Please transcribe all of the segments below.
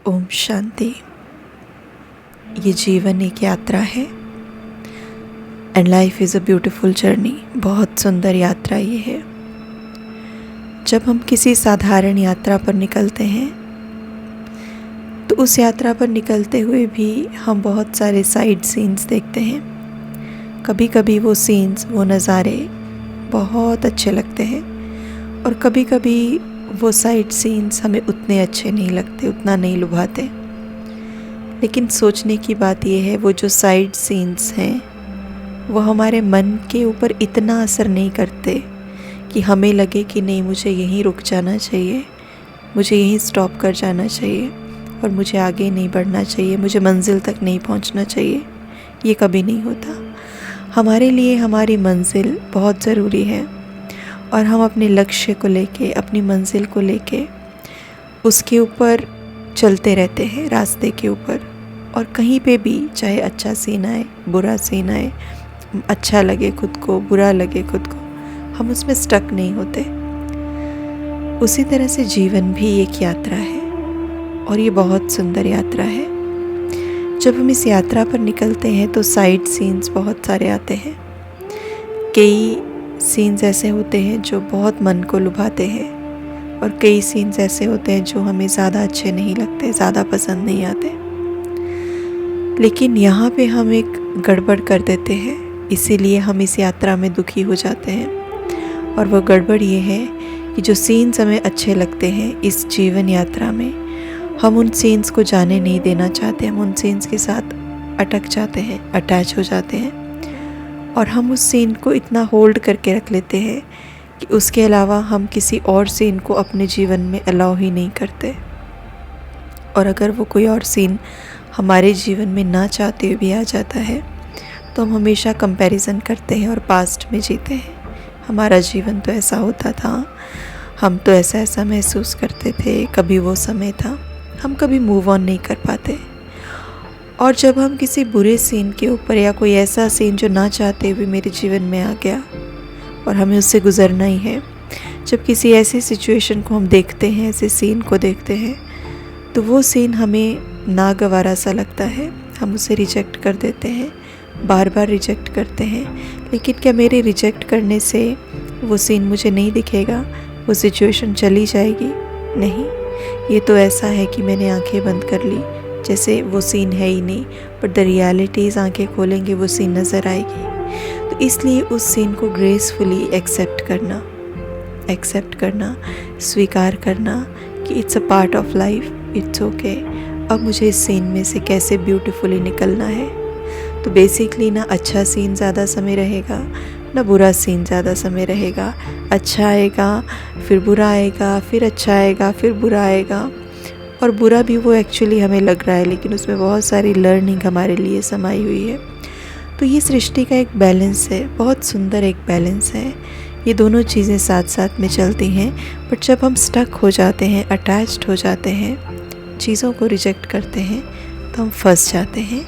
ओम शांति। ये जीवन एक यात्रा है and life is a beautiful journey. बहुत सुंदर यात्रा ये है। जब हम किसी साधारण यात्रा पर निकलते हैं तो उस यात्रा पर निकलते हुए भी हम बहुत सारे साइड सीन्स देखते हैं। कभी कभी वो सीन्स, वो नज़ारे बहुत अच्छे लगते हैं और कभी कभी वो साइड सीन्स हमें उतने अच्छे नहीं लगते, उतना नहीं लुभाते। लेकिन सोचने की बात यह है, वो जो साइड सीन्स हैं वो हमारे मन के ऊपर इतना असर नहीं करते कि हमें लगे कि नहीं, मुझे यहीं रुक जाना चाहिए, मुझे यहीं स्टॉप कर जाना चाहिए और मुझे आगे नहीं बढ़ना चाहिए, मुझे मंजिल तक नहीं पहुंचना चाहिए। ये कभी नहीं होता। हमारे लिए हमारी मंजिल बहुत ज़रूरी है और हम अपने लक्ष्य को लेके, अपनी मंजिल को लेके उसके ऊपर चलते रहते हैं, रास्ते के ऊपर। और कहीं पे भी, चाहे अच्छा सीन आए, बुरा सीन आए, अच्छा लगे खुद को, बुरा लगे खुद को, हम उसमें स्टक नहीं होते। उसी तरह से जीवन भी एक यात्रा है और ये बहुत सुंदर यात्रा है। जब हम इस यात्रा पर निकलते हैं तो साइड सीन्स बहुत सारे आते हैं। कई सीन्स ऐसे होते हैं जो बहुत मन को लुभाते हैं और कई सीन्स ऐसे होते हैं जो हमें ज़्यादा अच्छे नहीं लगते, ज़्यादा पसंद नहीं आते। लेकिन यहाँ पे हम एक गड़बड़ कर देते हैं, इसीलिए हम इस यात्रा में दुखी हो जाते हैं। और वो गड़बड़ ये है कि जो सीन्स हमें अच्छे लगते हैं इस जीवन यात्रा में, हम उन सीन्स को जाने नहीं देना चाहते। हम उन सीन्स के साथ अटक जाते हैं, अटैच हो जाते हैं और हम उस सीन को इतना होल्ड करके रख लेते हैं कि उसके अलावा हम किसी और सीन को अपने जीवन में अलाउ ही नहीं करते। और अगर वो कोई और सीन हमारे जीवन में ना चाहते हुए भी आ जाता है तो हम हमेशा कंपैरिजन करते हैं और पास्ट में जीते हैं। हमारा जीवन तो ऐसा होता था, हम तो ऐसा ऐसा महसूस करते थे, कभी वो समय था। हम कभी मूव ऑन नहीं कर पाते। और जब हम किसी बुरे सीन के ऊपर, या कोई ऐसा सीन जो ना चाहते हुए मेरे जीवन में आ गया और हमें उससे गुजरना ही है, जब किसी ऐसी सिचुएशन को हम देखते हैं, ऐसे सीन को देखते हैं, तो वो सीन हमें नागवारा सा लगता है। हम उसे रिजेक्ट कर देते हैं, बार बार रिजेक्ट करते हैं। लेकिन क्या मेरे रिजेक्ट करने से वो सीन मुझे नहीं दिखेगा, वो सिचुएशन चली जाएगी? नहीं। ये तो ऐसा है कि मैंने आंखें बंद कर ली, जैसे वो सीन है ही नहीं, बट द रियलिटीज़ आंखें खोलेंगे वो सीन नज़र आएगी। तो इसलिए उस सीन को ग्रेसफुली एक्सेप्ट करना, स्वीकार करना कि it's a part of life, it's okay. अब मुझे इस सीन में से कैसे ब्यूटीफुली निकलना है। तो बेसिकली ना अच्छा सीन ज़्यादा समय रहेगा, ना बुरा सीन ज़्यादा समय रहेगा। अच्छा आएगा, फिर बुरा आएगा, फिर अच्छा आएगा, फिर बुरा आएगा। और बुरा भी वो एक्चुअली हमें लग रहा है, लेकिन उसमें बहुत सारी लर्निंग हमारे लिए समाई हुई है। तो ये सृष्टि का एक बैलेंस है, बहुत सुंदर एक बैलेंस है। ये दोनों चीज़ें साथ साथ में चलती हैं। बट जब हम स्टक हो जाते हैं, अटैच्ड हो जाते हैं, चीज़ों को रिजेक्ट करते हैं, तो हम फंस जाते हैं।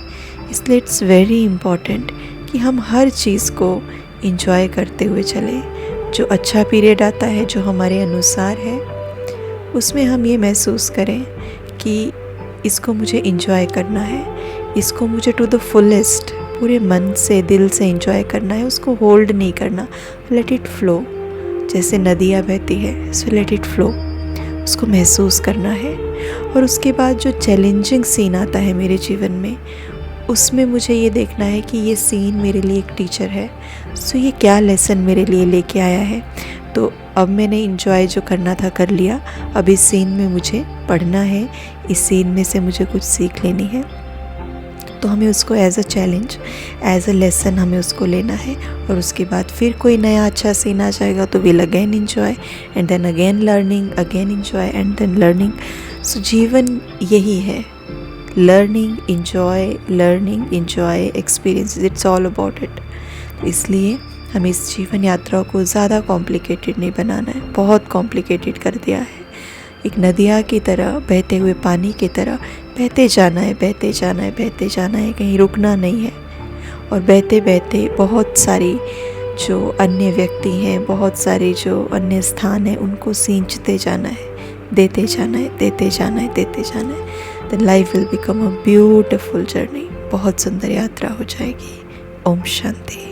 इसलिए इट्स वेरी इम्पॉर्टेंट कि हम हर चीज़ को इंजॉय करते हुए चलें। जो अच्छा पीरियड आता है, जो हमारे अनुसार है, उसमें हम ये महसूस करें कि इसको मुझे इंजॉय करना है, इसको मुझे टू द फुलेस्ट, पूरे मन से, दिल से इंजॉय करना है। उसको होल्ड नहीं करना, लेट इट फ्लो। जैसे नदियाँ बहती है, सो लेट इट फ्लो, उसको महसूस करना है। और उसके बाद जो चैलेंजिंग सीन आता है मेरे जीवन में, उसमें मुझे ये देखना है कि ये सीन मेरे लिए एक टीचर है। सो ये क्या लेसन मेरे लिए लेके आया है। तो अब मैंने इंजॉय जो करना था कर लिया, अब इस सीन में मुझे पढ़ना है, इस सीन में से मुझे कुछ सीख लेनी है। तो हमें उसको as a challenge, as a lesson हमें उसको लेना है। और उसके बाद फिर कोई नया अच्छा सीन आ जाएगा तो will again enjoy and then again learning, again enjoy and then learning. So जीवन यही है, learning, enjoy, experience, it's all about it. इसलिए हमें इस जीवन यात्रा को ज़्यादा कॉम्प्लिकेटेड नहीं बनाना है। बहुत कॉम्प्लिकेटेड कर दिया है। एक नदिया की तरह, बहते हुए पानी की तरह बहते जाना है, बहते जाना है, बहते जाना है, कहीं रुकना नहीं है। और बहते बहते बहुत सारी जो अन्य व्यक्ति हैं, बहुत सारे जो अन्य स्थान हैं, उनको सींचते जाना है, देते जाना है, देते जाना है, देते जाना है। then life will become a beautiful journey. बहुत सुंदर यात्रा हो जाएगी. ओम शांति.